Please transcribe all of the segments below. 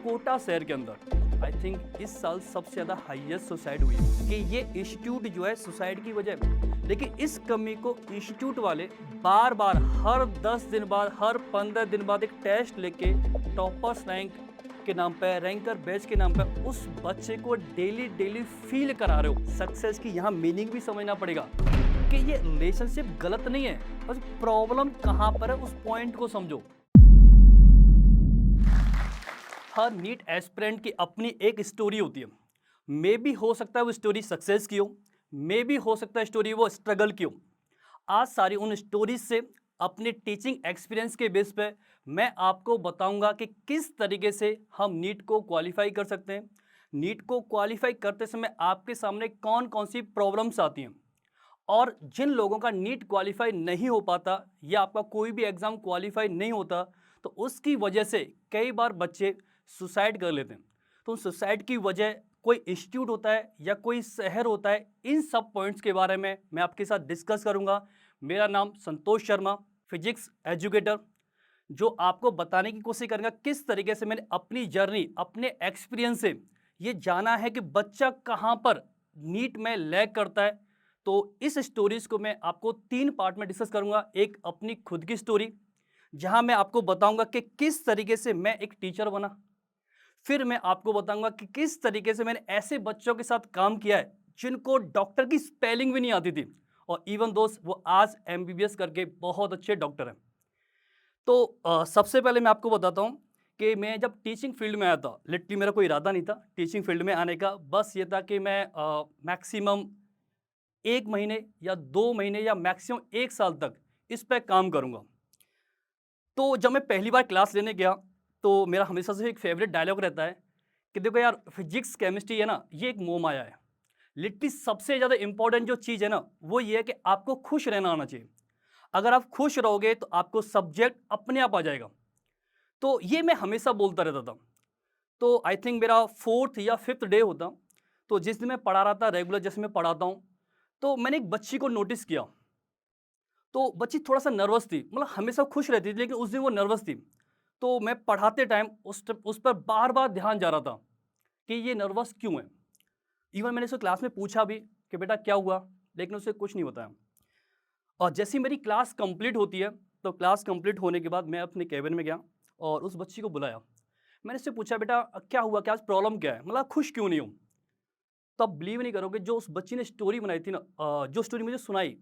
कोटा शहर के अंदर आई थिंक इस साल सबसे ज़्यादा हाईएस्ट सुसाइड हुई है कि ये इंस्टीट्यूट जो है सुसाइड की वजह है। लेकिन इस कमी को इंस्टीट्यूट वाले बार बार हर 10 दिन बाद, हर 15 दिन बाद एक टेस्ट लेके टॉपर्स रैंक के नाम पे, रैंकर बैच के नाम पे उस बच्चे को डेली डेली फील करा रहे हो। सक्सेस की यहाँ मीनिंग भी समझना पड़ेगा कि ये रिलेशनशिप गलत नहीं है, बस प्रॉब्लम कहाँ पर है उस पॉइंट को समझो। हर नीट एस्पिरेंट की अपनी एक स्टोरी होती है। मे भी हो सकता है वो स्टोरी सक्सेस की हो, मे भी हो सकता है स्टोरी वो स्ट्रगल की हो। आज सारी उन स्टोरीज से अपने टीचिंग एक्सपीरियंस के बेस पे मैं आपको बताऊंगा कि किस तरीके से हम नीट को क्वालिफाई कर सकते हैं। नीट को क्वालिफाई करते समय आपके सामने कौन कौन सी प्रॉब्लम्स आती हैं, और जिन लोगों का नीट क्वालिफाई नहीं हो पाता या आपका कोई भी एग्ज़ाम क्वालिफाई नहीं होता तो उसकी वजह से कई बार बच्चे सुसाइड कर लेते हैं। तो सुसाइड की वजह कोई इंस्टीट्यूट होता है या कोई शहर होता है, इन सब पॉइंट्स के बारे में मैं आपके साथ डिस्कस करूंगा। मेरा नाम संतोष शर्मा, फिजिक्स एजुकेटर, जो आपको बताने की कोशिश करूंगा किस तरीके से मैंने अपनी जर्नी, अपने एक्सपीरियंस से ये जाना है कि बच्चा कहाँ पर नीट में लैग करता है। तो इस स्टोरीज को मैं आपको 3 पार्ट में डिस्कस करूंगा। एक अपनी खुद की स्टोरी, जहां मैं आपको बताऊंगा कि किस तरीके से मैं एक टीचर बना। फिर मैं आपको बताऊंगा कि किस तरीके से मैंने ऐसे बच्चों के साथ काम किया है जिनको डॉक्टर की स्पेलिंग भी नहीं आती थी, और इवन दोस्त वो आज एमबीबीएस करके बहुत अच्छे डॉक्टर हैं। तो सबसे पहले मैं आपको बताता हूँ कि मैं जब टीचिंग फील्ड में आया था, लिटरली मेरा कोई इरादा नहीं था टीचिंग फील्ड में आने का। बस ये था कि मैं मैक्सिमम 1 महीने या 2 महीने या मैक्सिमम 1 साल तक इस पे काम करूँगा। तो जब मैं पहली बार क्लास लेने गया तो मेरा हमेशा से एक फेवरेट डायलॉग रहता है कि देखो यार, फिजिक्स केमिस्ट्री है ना, ये एक मोह माया है। लिटरली सबसे ज़्यादा इंपॉर्टेंट जो चीज़ है ना वो ये है कि आपको खुश रहना आना चाहिए। अगर आप खुश रहोगे तो आपको सब्जेक्ट अपने आप आ जाएगा। तो ये मैं हमेशा बोलता रहता था। तो आई थिंक मेरा 4th या 5th डे होता, तो जिस दिन मैं पढ़ा रहा था रेगुलर जैसे मैं पढ़ाता हूँ, तो मैंने एक बच्ची को नोटिस किया। तो बच्ची थोड़ा-सा नर्वस थी, मतलब हमेशा खुश रहती थी लेकिन उस दिन वो नर्वस थी। तो मैं पढ़ाते टाइम उस पर बार-बार ध्यान जा रहा था कि ये नर्वस क्यों है? इवन मैंने उससे क्लास में पूछा भी कि बेटा क्या हुआ? लेकिन उसने कुछ नहीं बताया। और जैसे ही मेरी क्लास कंप्लीट होती है, तो क्लास कंप्लीट होने के बाद मैं अपने केबिन में गया और उस बच्ची को बुलाया। मैंने उससे पूछा, बेटा क्या हुआ? क्या आज प्रॉब्लम क्या है? मतलब खुश क्यों नहीं हो? तो आप बिलीव नहीं करोगे, जो उस बच्ची ने स्टोरी बनाई थी ना, जो स्टोरी मुझे सुनाई,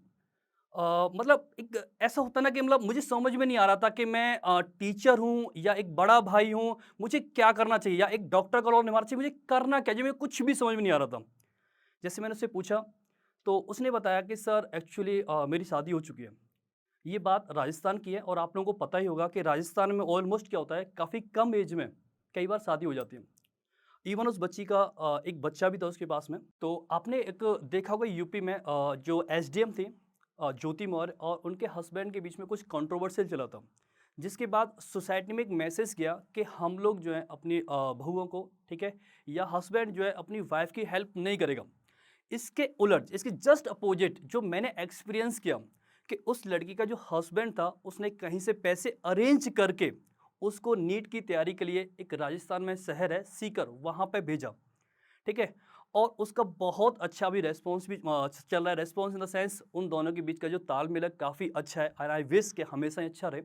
मतलब एक ऐसा होता ना कि मतलब मुझे समझ में नहीं आ रहा था कि मैं टीचर हूँ या एक बड़ा भाई हूँ, मुझे क्या करना चाहिए, या एक डॉक्टर का रोल निभाना चाहिए, मुझे करना क्या चाहिए, मुझे कुछ भी समझ में नहीं आ रहा था। जैसे मैंने उससे पूछा तो उसने बताया कि सर एक्चुअली मेरी शादी हो चुकी है। ये बात राजस्थान की है और आप लोगों को पता ही होगा कि राजस्थान में ऑलमोस्ट क्या होता है, काफ़ी कम एज में कई बार शादी हो जाती है। इवन उस बच्ची का एक बच्चा भी था उसके पास में। तो आपने एक देखा होगा यूपी में जो एसडीएम थी ज्योति मौर्य, और उनके हस्बैंड के बीच में कुछ कंट्रोवर्शियल चला था, जिसके बाद सोसाइटी में एक मैसेज गया कि हम लोग जो है अपनी बहुओं को, ठीक है, या हस्बैंड जो है अपनी वाइफ की हेल्प नहीं करेगा। इसके उलट, इसके जस्ट अपोजिट जो मैंने एक्सपीरियंस किया कि उस लड़की का जो हस्बैंड था उसने कहीं से पैसे अरेंज करके उसको नीट की तैयारी के लिए एक राजस्थान में शहर है सीकर, वहाँ पे भेजा, ठीक है। और उसका बहुत अच्छा भी रेस्पॉन्स भी चल रहा है। रेस्पॉन्स इन द सेंस उन दोनों के बीच का जो तालमेल है काफ़ी अच्छा है, और आई विश कि हमेशा ही अच्छा रहे।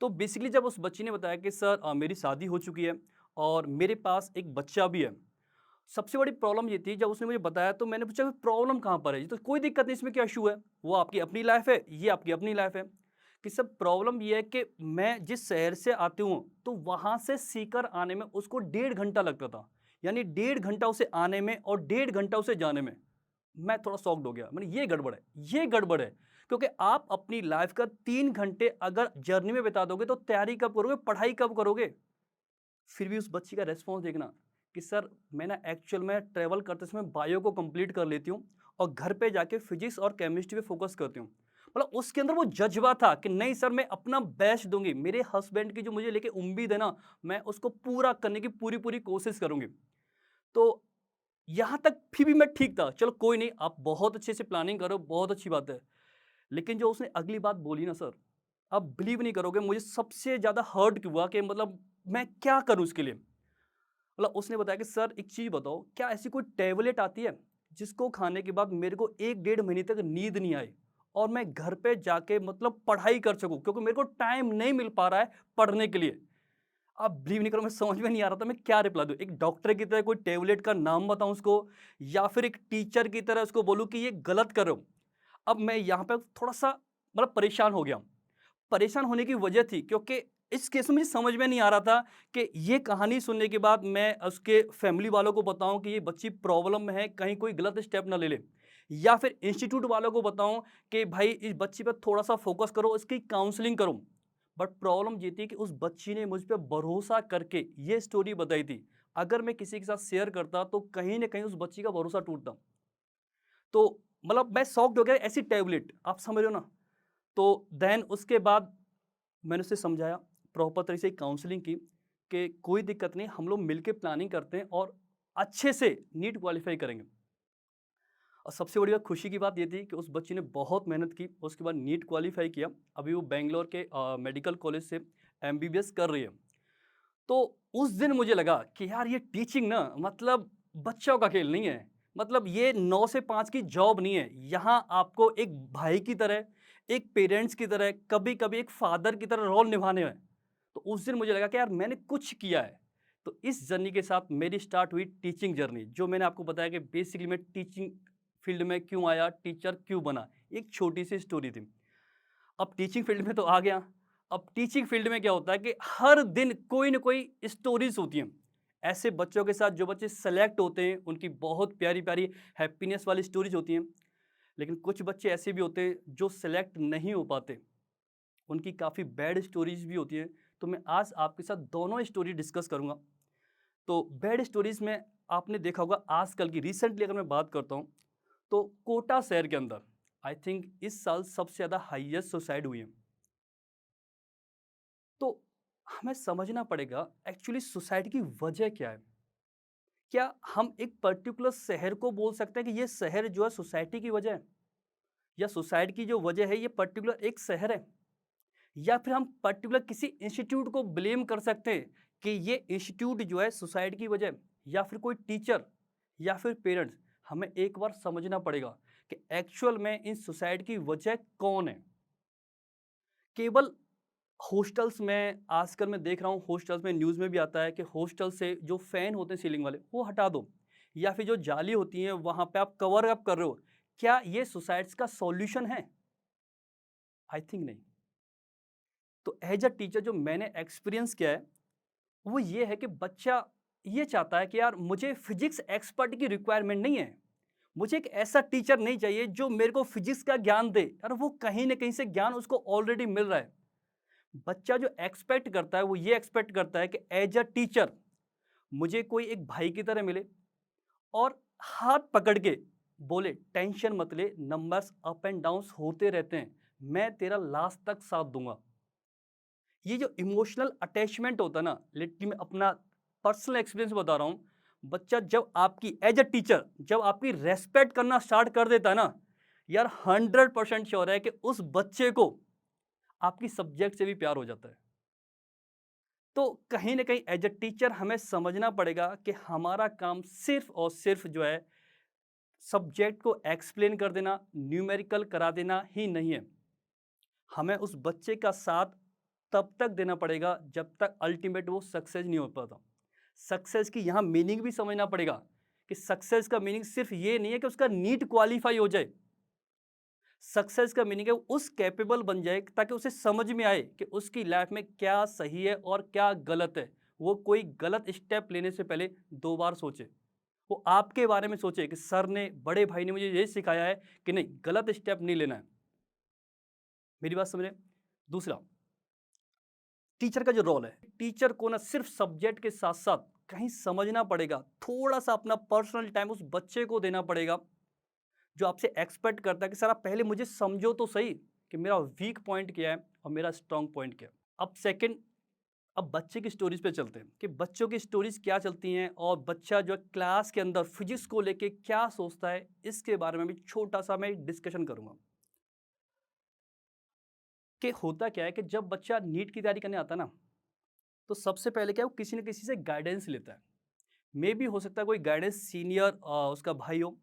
तो बेसिकली जब उस बच्ची ने बताया कि सर मेरी शादी हो चुकी है और मेरे पास एक बच्चा भी है। सबसे बड़ी प्रॉब्लम ये थी, जब उसने मुझे बताया तो मैंने पूछा प्रॉब्लम कहाँ पर है? ये तो कोई दिक्कत नहीं, इसमें क्या इशू है? वो आपकी अपनी लाइफ है, ये आपकी अपनी लाइफ है। कि सब प्रॉब्लम ये है कि मैं जिस शहर से आती हूँ तो वहाँ से सीकर आने में उसको 1.5 घंटा लगता था। यानी 1.5 घंटा उसे आने में और 1.5 घंटा उसे जाने में। मैं थोड़ा शॉक्ड हो गया, मैंने ये गड़बड़ है, ये गड़बड़ है। क्योंकि आप अपनी लाइफ का 3 घंटे अगर जर्नी में बिता दोगे तो तैयारी कब करोगे, पढ़ाई कब करोगे? फिर भी उस बच्ची का रेस्पॉन्स देखना कि सर मैं ना एक्चुअल में ट्रैवल करते समय बायो को कंप्लीट कर लेती हूँ और घर पे जाके फिजिक्स और केमिस्ट्री पे फोकस करती हूँ। मतलब उसके अंदर वो जज्बा था कि नहीं सर मैं अपना बेस्ट दूंगी, मेरे हस्बैंड की जो मुझे लेके उम्मीद है ना, मैं उसको पूरा करने की पूरी पूरी कोशिश करूंगी। तो यहाँ तक फिर भी मैं ठीक था, चलो कोई नहीं, आप बहुत अच्छे से प्लानिंग करो, बहुत अच्छी बात है। लेकिन जो उसने अगली बात बोली ना सर, आप बिलीव नहीं करोगे, मुझे सबसे ज़्यादा हर्ट हुआ कि मतलब मैं क्या करूँ उसके लिए। मतलब उसने बताया कि सर एक चीज़ बताओ, क्या ऐसी कोई टैबलेट आती है जिसको खाने के बाद मेरे को 1 डेढ़ महीने तक नींद नहीं आए और मैं घर पे जाके मतलब पढ़ाई कर सकूँ, क्योंकि मेरे को टाइम नहीं मिल पा रहा है पढ़ने के लिए। आप बिलीव नहीं करो, मैं समझ में नहीं आ रहा था मैं क्या रिप्लाई दूँ। एक डॉक्टर की तरह कोई टैबलेट का नाम बताऊँ उसको, या फिर एक टीचर की तरह उसको बोलूँ कि ये गलत कर रहे हो। अब मैं यहाँ पे थोड़ा-सा मतलब परेशान हो गया। परेशान होने की वजह थी क्योंकि इस केस में मुझे समझ में नहीं आ रहा था कि ये कहानी सुनने के बाद मैं उसके फैमिली वालों को बताऊं कि ये बच्ची प्रॉब्लम में है, कहीं कोई गलत स्टेप ना ले ले, या फिर इंस्टीट्यूट वालों को बताऊं कि भाई इस बच्ची पर थोड़ा सा फोकस करो, इसकी काउंसलिंग करो। बट प्रॉब्लम ये थी कि उस बच्ची ने मुझ पर भरोसा करके ये स्टोरी बताई थी। अगर मैं किसी के साथ शेयर करता तो कहीं ना कहीं उस बच्ची का भरोसा टूटता। तो मतलब मैं शॉक्ड हो गया, ऐसी टैबलेट आप समझ रहे हो ना। तो देन उसके बाद मैंने उसे समझाया, प्रॉपर तरीके से काउंसलिंग की कि कोई दिक्कत नहीं, हम लोग मिलके प्लानिंग करते हैं और अच्छे से नीट क्वालिफाई करेंगे। और सबसे बड़ी बात खुशी की बात ये थी कि उस बच्ची ने बहुत मेहनत की, उसके बाद नीट क्वालिफाई किया। अभी वो बैंगलोर के मेडिकल कॉलेज से एमबीबीएस कर रही है। तो उस दिन मुझे लगा कि यार ये टीचिंग ना मतलब बच्चों का खेल नहीं है। मतलब ये 9 से 5 की जॉब नहीं है। यहाँ आपको एक भाई की तरह, एक पेरेंट्स की तरह, कभी-कभी एक फादर की तरह रोल निभाने हैं। तो उस दिन मुझे लगा कि यार मैंने कुछ किया है। तो इस जर्नी के साथ मेरी स्टार्ट हुई टीचिंग जर्नी, जो मैंने आपको बताया कि बेसिकली मैं टीचिंग फील्ड में क्यों आया, टीचर क्यों बना। एक छोटी सी स्टोरी थी। अब टीचिंग फील्ड में तो आ गया। अब टीचिंग फील्ड में क्या होता है कि हर दिन कोई ना कोई स्टोरीज होती हैं ऐसे बच्चों के साथ। जो बच्चे सेलेक्ट होते हैं उनकी बहुत प्यारी प्यारी हैप्पीनेस वाली स्टोरीज होती हैं। लेकिन कुछ बच्चे ऐसे भी होते हैं जो सेलेक्ट नहीं हो पाते, उनकी काफ़ी बैड स्टोरीज भी होती हैं। तो मैं आज आपके साथ दोनों स्टोरी डिस्कस करूंगा। तो बैड स्टोरीज में आपने देखा होगा आजकल की, रिसेंटली अगर मैं बात करता हूँ तो कोटा शहर के अंदर आई थिंक इस साल सबसे ज़्यादा हाईएस्ट सुसाइड हुई है। तो हमें समझना पड़ेगा एक्चुअली सुसाइड की वजह क्या है। क्या हम एक पर्टिकुलर शहर को बोल सकते हैं कि ये शहर जो है सोसाइटी की वजह है, या सुसाइड की जो वजह है ये पर्टिकुलर एक शहर है, या फिर हम पर्टिकुलर किसी इंस्टीट्यूट को ब्लेम कर सकते हैं कि ये इंस्टीट्यूट जो है सुसाइड की वजह है, या फिर कोई टीचर, या फिर पेरेंट्स। हमें एक बार समझना पड़ेगा कि एक्चुअल में इन सुसाइड की वजह कौन है। केवल हॉस्टल्स में आजकल मैं देख रहा हूँ, हॉस्टल्स में न्यूज़ में भी आता है कि हॉस्टल से जो फैन होते हैं सीलिंग वाले वो हटा दो, या फिर जो जाली होती है वहां पे आप कवर अप कर रहे हो। क्या ये सुसाइड्स का सॉल्यूशन है? आई थिंक नहीं। तो एज अ टीचर जो मैंने एक्सपीरियंस किया है वो ये है कि बच्चा ये चाहता है कि यार मुझे फिजिक्स एक्सपर्ट की रिक्वायरमेंट नहीं है। मुझे एक ऐसा टीचर नहीं चाहिए जो मेरे को फिजिक्स का ज्ञान दे, यार वो कहीं ना कहीं से ज्ञान उसको ऑलरेडी मिल रहा है। बच्चा जो एक्सपेक्ट करता है वो ये एक्सपेक्ट करता है कि एज अ टीचर मुझे कोई एक भाई की तरह मिले और हाथ पकड़ के बोले टेंशन मत ले, नंबर्स अप एंड डाउन्स होते रहते हैं, मैं तेरा लास्ट तक साथ दूंगा। ये जो इमोशनल अटैचमेंट होता है ना, लिटरली मैं अपना पर्सनल एक्सपीरियंस बता रहा हूं। बच्चा जब आपकी एज अ टीचर जब आपकी रेस्पेक्ट करना स्टार्ट कर देता है ना, यार 100% श्योर है कि उस बच्चे को आपकी सब्जेक्ट से भी प्यार हो जाता है। तो कहीं ना कहीं एज अ टीचर हमें समझना पड़ेगा कि हमारा काम सिर्फ और सिर्फ जो है सब्जेक्ट को एक्सप्लेन कर देना, न्यूमेरिकल करा देना ही नहीं है। हमें उस बच्चे का साथ तब तक देना पड़ेगा जब तक अल्टीमेट वो सक्सेस नहीं हो पाता। सक्सेस की यहाँ मीनिंग भी समझना पड़ेगा कि सक्सेस का मीनिंग सिर्फ ये नहीं है कि उसका नीट क्वालिफाई हो जाए। सक्सेस का मीनिंग है वो उस कैपेबल बन जाए ताकि उसे समझ में आए कि उसकी लाइफ में क्या सही है और क्या गलत है। वो कोई गलत स्टेप लेने से पहले 2 बार सोचे। वो आपके बारे में सोचे कि सर ने, बड़े भाई ने मुझे ये सिखाया है कि नहीं, गलत स्टेप नहीं लेना है। मेरी बात समझे? दूसरा, टीचर का जो रोल है, टीचर को ना सिर्फ सब्जेक्ट के साथ साथ कहीं समझना पड़ेगा, थोड़ा सा अपना पर्सनल टाइम उस बच्चे को देना पड़ेगा जो आपसे एक्सपेक्ट करता है कि सर आप पहले मुझे समझो तो सही कि मेरा वीक पॉइंट क्या है और मेरा स्ट्रांग पॉइंट क्या है। अब सेकंड, अब बच्चे की स्टोरीज पे चलते हैं कि बच्चों की स्टोरीज क्या चलती हैं और बच्चा जो है क्लास के अंदर फिजिक्स को लेके क्या सोचता है, इसके बारे में भी छोटा सा मैं डिस्कशन करूंगा। कि होता क्या है कि जब बच्चा नीट की तैयारी करने आता है ना, तो सबसे पहले क्या है वो किसी न किसी से गाइडेंस लेता है। मे भी हो सकता है कोई गाइडेंस सीनियर उसका भाई हो,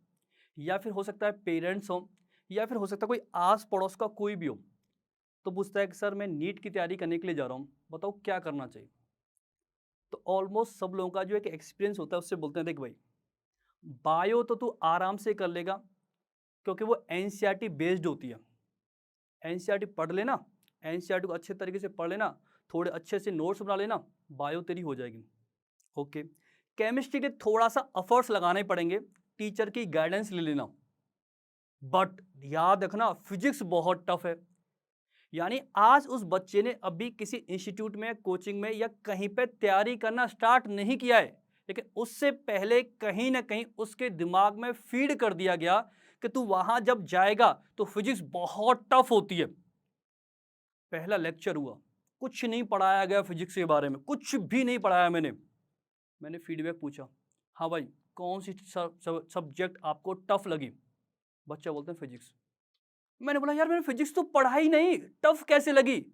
या फिर हो सकता है पेरेंट्स हो, या फिर हो सकता है कोई आस पड़ोस का कोई भी हो। तो पूछता है कि सर मैं नीट की तैयारी करने के लिए जा रहा हूँ, बताओ क्या करना चाहिए। तो ऑलमोस्ट सब लोगों का जो एक एक्सपीरियंस होता है उससे बोलते हैं देख भाई, बायो तो तू आराम से कर लेगा, क्योंकि वो एनसीईआरटी बेस्ड होती है। एनसीईआरटी पढ़ लेना, एनसीईआरटी को अच्छे तरीके से पढ़ लेना, थोड़े अच्छे से नोट्स बना लेना, बायो तेरी हो जाएगी। ओके, केमिस्ट्री के थोड़ा सा एफर्ट्स लगाने पड़ेंगे, टीचर की गाइडेंस ले लेना। बट याद रखना फिजिक्स बहुत टफ है। यानी आज उस बच्चे ने अभी किसी इंस्टीट्यूट में, कोचिंग में या कहीं पे तैयारी करना स्टार्ट नहीं किया है, लेकिन उससे पहले कहीं ना कहीं उसके दिमाग में फीड कर दिया गया कि तू वहां जब जाएगा तो फिजिक्स बहुत टफ होती है। पहला लेक्चर हुआ, कुछ नहीं पढ़ाया गया फिजिक्स के बारे में, कुछ भी नहीं पढ़ाया मैंने फीडबैक पूछा, हाँ भाई कौन सी सब्जेक्ट आपको टफ लगी। बच्चा बोलते हैं फिजिक्स। मैंने बोला यार मैंने फिजिक्स तो पढ़ा ही नहीं, टफ कैसे लगी।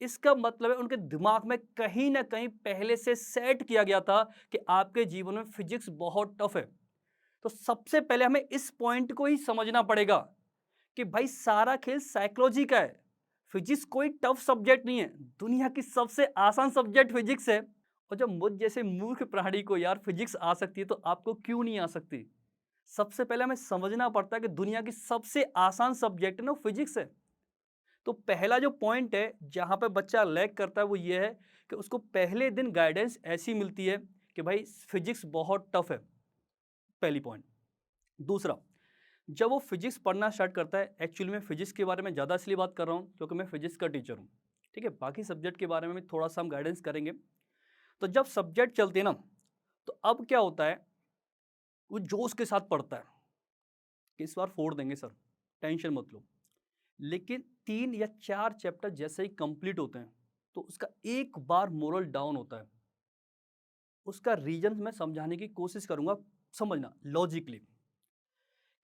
इसका मतलब है उनके दिमाग में कहीं ना कहीं पहले से सेट किया गया था कि आपके जीवन में फिजिक्स बहुत टफ है। तो सबसे पहले हमें इस पॉइंट को ही समझना पड़ेगा कि भाई सारा खेल साइकोलॉजी का है। फिजिक्स कोई टफ सब्जेक्ट नहीं है, दुनिया की सबसे आसान सब्जेक्ट फिजिक्स है। और जब मुझ जैसे मूर्ख प्राणी को यार फिजिक्स आ सकती है तो आपको क्यों नहीं आ सकती। सबसे पहले हमें समझना पड़ता है कि दुनिया की सबसे आसान सब्जेक्ट है ना फिजिक्स है। तो पहला जो पॉइंट है जहां पे बच्चा लैग करता है वो ये है कि उसको पहले दिन गाइडेंस ऐसी मिलती है कि भाई फिजिक्स बहुत टफ है। पहली पॉइंट। दूसरा, जब वो फिजिक्स पढ़ना स्टार्ट करता है, एक्चुअली मैं फिजिक्स के बारे में ज़्यादा इसलिए बात कर रहा हूँ क्योंकि मैं फिजिक्स का टीचर हूँ, ठीक है। बाकी सब्जेक्ट के बारे में भी थोड़ा सा हम गाइडेंस करेंगे। तो जब सब्जेक्ट चलते हैं ना, तो अब क्या होता है, वो जोश के साथ पढ़ता है कि इस बार फोड़ देंगे सर, टेंशन मत लो। लेकिन 3 या 4 चैप्टर जैसे ही कंप्लीट होते हैं तो उसका एक बार मोरल डाउन होता है। उसका रीजन मैं समझाने की कोशिश करूंगा, समझना लॉजिकली।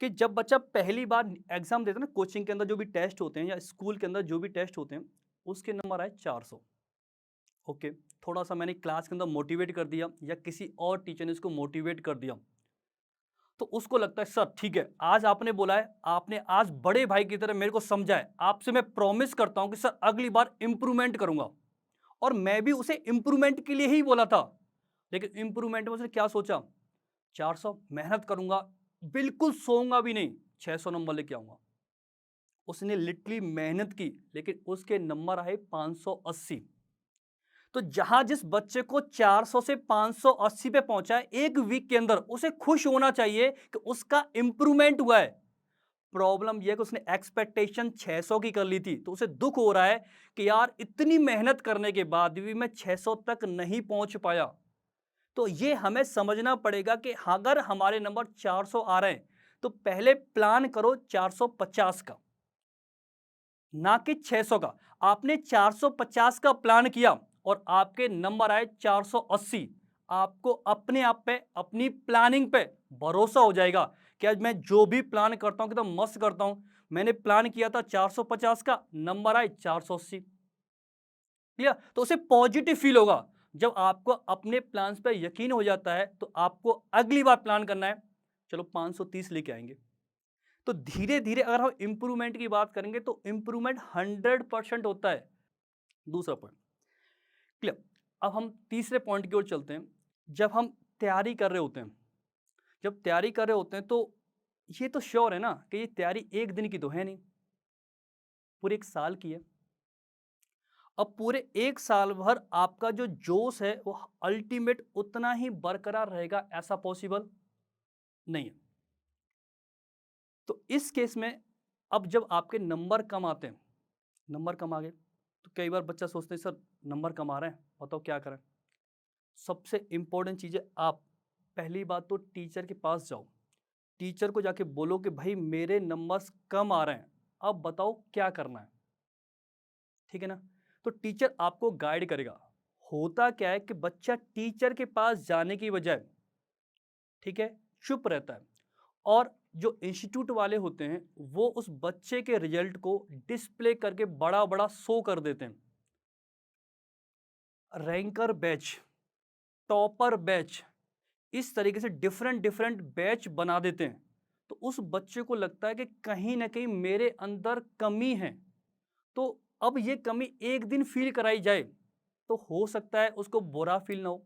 कि जब बच्चा पहली बार एग्जाम देता है ना, कोचिंग के अंदर जो भी टेस्ट होते हैं या स्कूल के अंदर जो भी टेस्ट होते हैं, उसके नंबर आए 400। ओके, थोड़ा सा मैंने क्लास के अंदर मोटिवेट कर दिया या किसी और टीचर ने इसको मोटिवेट कर दिया, तो उसको लगता है सर ठीक है, आज आपने बोला है, आपने आज बड़े भाई की तरह मेरे को समझा है, आपसे मैं प्रॉमिस करता हूं कि सर अगली बार इंप्रूवमेंट करूंगा। और मैं भी उसे इंप्रूवमेंट के लिए ही बोला था, लेकिन इंप्रूवमेंट में उसने क्या सोचा, 400 मेहनत करूंगा, बिल्कुल सोऊंगा भी नहीं, 600 नंबर लेके आऊंगा। उसने लिटरली मेहनत की, लेकिन उसके नंबर आए 580। तो जहां जिस बच्चे को 400 से 580 पे पहुंचा है एक वीक के अंदर, उसे खुश होना चाहिए कि उसका इंप्रूवमेंट हुआ है। प्रॉब्लम यह है कि उसने एक्सपेक्टेशन 600 की कर ली थी, तो उसे दुख हो रहा है कि यार इतनी मेहनत करने के बाद भी मैं 600 तक नहीं पहुंच पाया। तो ये हमें समझना पड़ेगा कि अगर हमारे नंबर 400 आ रहे हैं तो पहले प्लान करो 450 का, ना कि 600 का। आपने 450 का प्लान किया और आपके नंबर आए 480, आपको अपने आप पे, अपनी प्लानिंग पे भरोसा हो जाएगा कि आज मैं जो भी प्लान करता हूं एकदम मस्त करता हूं। मैंने प्लान किया था 450 का, नंबर आए 480। क्लियर? तो उसे पॉजिटिव फील होगा। जब आपको अपने प्लान्स पे यकीन हो जाता है तो आपको अगली बार प्लान करना है, चलो 530 लेके आएंगे। तो धीरे धीरे अगर हम इंप्रूवमेंट की बात करेंगे तो इंप्रूवमेंट 100% होता है। दूसरा पॉइंट क्लियर। अब हम तीसरे पॉइंट की ओर चलते हैं। जब हम तैयारी कर रहे होते हैं, जब तैयारी कर रहे होते हैं तो ये तो श्योर है ना कि ये तैयारी एक दिन की तो है नहीं, पूरे एक साल की है। अब पूरे एक साल भर आपका जो जोश है वो अल्टीमेट उतना ही बरकरार रहेगा, ऐसा पॉसिबल नहीं है। तो इस केस में अब जब आपके नंबर कम आते हैं, नंबर कम आ गए तो कई बार बच्चा सोचते हैं सर नंबर कम आ रहे हैं, बताओ क्या करें। सबसे इंपॉर्टेंट चीज़ है, आप पहली बात तो टीचर के पास जाओ, टीचर को जाके बोलो कि भाई मेरे नंबर्स कम आ रहे हैं, अब बताओ क्या करना है। ठीक है ना? तो टीचर आपको गाइड करेगा। होता क्या है कि बच्चा टीचर के पास जाने की बजाय, ठीक है, चुप रहता है। और जो इंस्टीट्यूट वाले होते हैं वो उस बच्चे के रिजल्ट को डिस्प्ले करके बड़ा बड़ा शो कर देते हैं। रैंकर बैच, टॉपर बैच, इस तरीके से डिफरेंट डिफरेंट बैच बना देते हैं, तो उस बच्चे को लगता है कि कहीं ना कहीं मेरे अंदर कमी है। तो अब ये कमी एक दिन फील कराई जाए तो हो सकता है उसको बुरा फील ना हो,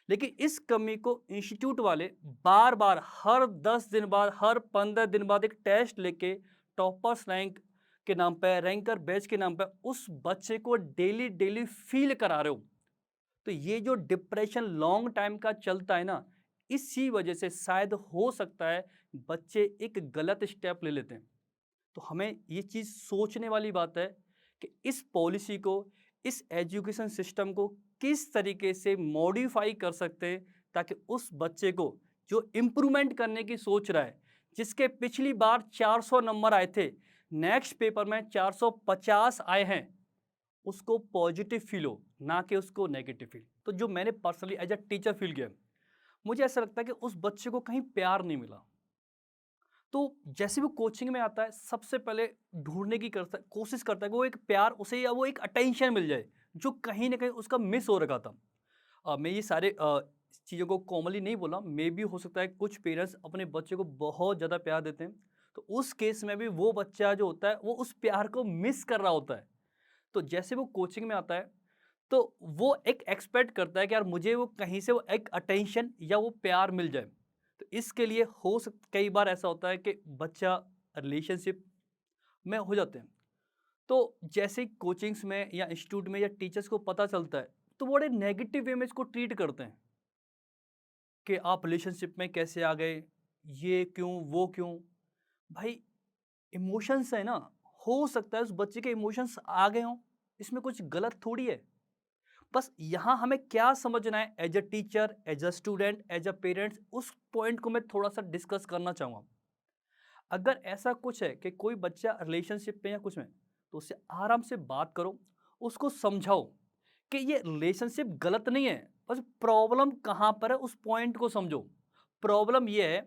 लेकिन इस कमी को इंस्टीट्यूट वाले बार बार हर 10 दिन बाद, हर 15 दिन बाद एक टेस्ट लेके टॉपर्स रैंक के नाम पे, रैंकर बैच के नाम पे उस बच्चे को डेली डेली फील करा रहे हो। तो ये जो डिप्रेशन लॉन्ग टाइम का चलता है ना, इसी वजह से शायद हो सकता है बच्चे एक गलत स्टेप ले लेते हैं। तो हमें ये चीज़ सोचने वाली बात है कि इस पॉलिसी को, इस एजुकेशन सिस्टम को किस तरीके से मॉडिफाई कर सकते हैं ताकि उस बच्चे को जो इम्प्रूवमेंट करने की सोच रहा है, जिसके पिछली बार 400 नंबर आए थे, नेक्स्ट पेपर में 450 आए हैं, उसको पॉजिटिव फील हो, ना कि उसको नेगेटिव फील। तो जो मैंने personally as a teacher feel किया, मुझे ऐसा लगता है कि उस बच्चे को कहीं प्यार नहीं मिला। तो जैसे वो कोचिंग में आता है, सबसे पहले ढूँढने की कोशिश करता है कि वो एक प्यार उसे, या वो एक अटेंशन मिल जाए, जो कहीं न कहीं उसका मिस हो रखा था। मैं ये सारे चीज़ों को कॉमनली नहीं बोला, मेबी हो सकता है कुछ पेरेंट्स अपने बच्चे को बहुत ज़्यादा प्यार देते हैं, तो उस केस में भी वो बच्चा जो होता है, वो उस प्यार को मिस कर रहा होता है। तो जैसे वो कोचिंग में आता है, तो वो एक एक्सपेक्ट करता है कि यार मुझे वो कहीं से वो एक अटेंशन या वो प्यार मिल जाए। तो इसके लिए कई बार ऐसा होता है कि बच्चा रिलेशनशिप में हो जाते हैं। तो जैसे ही कोचिंग्स में या इंस्टीट्यूट में या टीचर्स को पता चलता है, तो वो बड़े नेगेटिव वे में इसको ट्रीट करते हैं कि आप रिलेशनशिप में कैसे आ गए, ये क्यों, वो क्यों। भाई, इमोशंस है ना, हो सकता है उस बच्चे के इमोशंस आ गए हों, इसमें कुछ गलत थोड़ी है। बस यहाँ हमें क्या समझना है as a teacher, as a student, as a parents, उस पॉइंट को मैं थोड़ा सा डिस्कस करना चाहूँगा। अगर ऐसा कुछ है कि कोई बच्चा रिलेशनशिप में या कुछ में, तो उससे आराम से बात करो, उसको समझाओ कि ये रिलेशनशिप गलत नहीं है, बस प्रॉब्लम कहाँ पर है उस पॉइंट को समझो। प्रॉब्लम ये है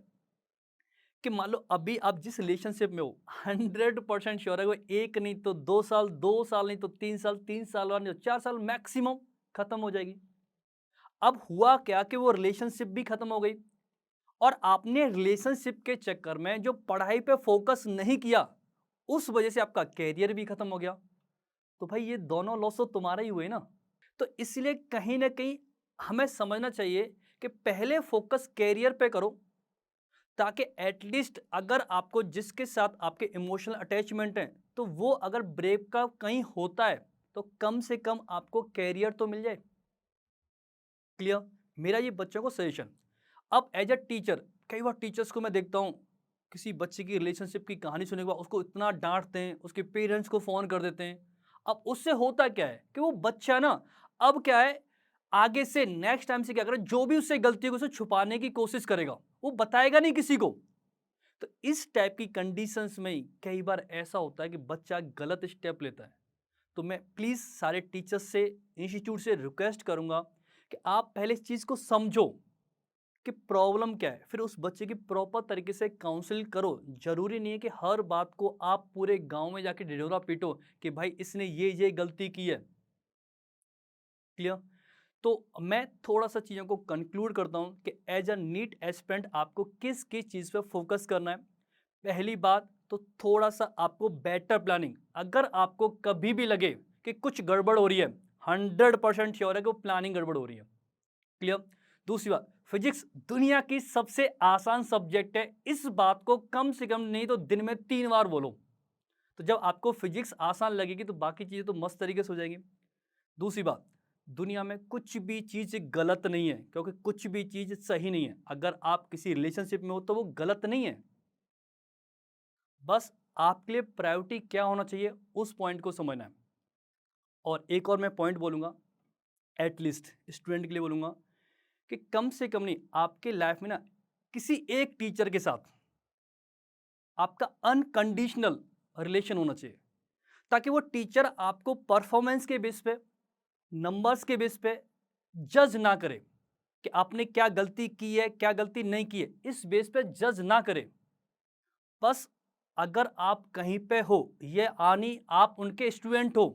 कि मान लो अभी आप जिस रिलेशनशिप में हो, 100% श्योर है वो एक नहीं तो 2 साल, 2 साल नहीं तो 3 साल, 3 साल बाद नहीं तो 4 साल मैक्सिमम खत्म हो जाएगी। अब हुआ क्या कि वो रिलेशनशिप भी खत्म हो गई, और आपने रिलेशनशिप के चक्कर में जो पढ़ाई पे फोकस नहीं किया, उस वजह से आपका कैरियर भी खत्म हो गया। तो भाई ये दोनों लॉस तो तुम्हारे ही हुए ना। तो इसलिए कहीं ना कहीं हमें समझना चाहिए कि पहले फोकस कैरियर पे करो, ताकि एटलीस्ट अगर आपको जिसके साथ आपके इमोशनल अटैचमेंट है, तो वो अगर ब्रेक का कहीं होता है, तो कम से कम आपको कैरियर तो मिल जाए। क्लियर? मेरा ये बच्चों को सजेशन। अब एज अ टीचर, कई बार टीचर्स को मैं देखता हूँ, किसी बच्चे की रिलेशनशिप की कहानी सुनने के बाद उसको इतना डांटते हैं, उसके पेरेंट्स को फ़ोन कर देते हैं। अब उससे होता क्या है कि वो बच्चा ना, अब क्या है, आगे से नेक्स्ट टाइम से क्या करे, जो भी उससे गलती होगी उसे छुपाने की कोशिश करेगा, वो बताएगा नहीं किसी को। तो इस टाइप की कंडीशंस में ही कई बार ऐसा होता है कि बच्चा गलत स्टेप लेता है। तो मैं प्लीज़ सारे टीचर्स से, इंस्टीट्यूट से रिक्वेस्ट करूंगा कि आप पहले इस चीज़ को समझो कि प्रॉब्लम क्या है, फिर उस बच्चे की प्रॉपर तरीके से काउंसिल करो। जरूरी नहीं है कि हर बात को आप पूरे गांव में जाके ढिढोरा पीटो कि भाई इसने ये गलती की है। क्लियर? तो मैं थोड़ा सा चीज़ों को कंक्लूड करता हूं कि एज अ नीट एस्पिरेंट आपको किस किस चीज़ पे फोकस करना है। पहली बात तो थोड़ा सा आपको बेटर प्लानिंग, अगर आपको कभी भी लगे कि कुछ गड़बड़ हो रही है, 100% श्योर है कि वो प्लानिंग गड़बड़ हो रही है। क्लियर? दूसरी बात, फिजिक्स दुनिया की सबसे आसान सब्जेक्ट है, इस बात को कम से कम नहीं तो दिन में 3 बार बोलो। तो जब आपको फिजिक्स आसान लगेगी तो बाकी चीजें तो मस्त तरीके से हो जाएंगी। दूसरी बात, दुनिया में कुछ भी चीज गलत नहीं है, क्योंकि कुछ भी चीज सही नहीं है। अगर आप किसी रिलेशनशिप में हो तो वो गलत नहीं है, बस आपके लिए प्रायोरिटी क्या होना चाहिए उस पॉइंट को समझना है। और एक और मैं पॉइंट बोलूंगा, एटलीस्ट स्टूडेंट के लिए बोलूंगा कि कम से कम नहीं, आपके लाइफ में ना किसी एक टीचर के साथ आपका अनकंडीशनल रिलेशन होना चाहिए, ताकि वो टीचर आपको परफॉर्मेंस के बेस पे, नंबर्स के बेस पे जज ना करे कि आपने क्या गलती की है, क्या गलती नहीं की है, इस बेस पे जज ना करे। बस अगर आप कहीं पे हो, ये आनी आप उनके स्टूडेंट हो,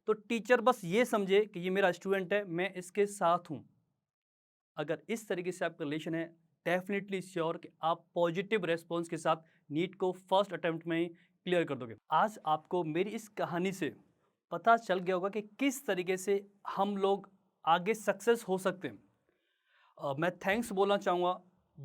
तो टीचर बस ये समझे कि ये मेरा स्टूडेंट है, मैं इसके साथ हूं। अगर इस तरीके से आपका रिलेशन है, डेफिनेटली श्योर कि आप पॉजिटिव रेस्पॉन्स के साथ नीट को फर्स्ट अटेम्प्ट में ही क्लियर कर दोगे। आज आपको मेरी इस कहानी से पता चल गया होगा कि किस तरीके से हम लोग आगे सक्सेस हो सकते हैं। मैं थैंक्स बोलना चाहूँगा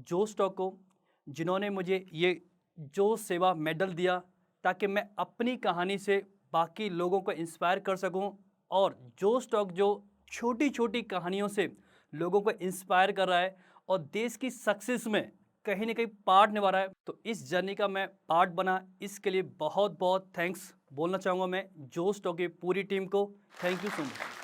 जो स्टॉक को, जिन्होंने मुझे ये जो सेवा मेडल दिया, ताकि मैं अपनी कहानी से बाकी लोगों को इंस्पायर कर सकूं, और जो स्टॉक जो छोटी छोटी कहानियों से लोगों को इंस्पायर कर रहा है और देश की सक्सेस में कहीं ना कहीं पार्ट निभा रहा है, तो इस जर्नी का मैं पार्ट बना, इसके लिए बहुत बहुत थैंक्स बोलना चाहूँगा मैं जो स्टॉक की पूरी टीम को। Thank you so much.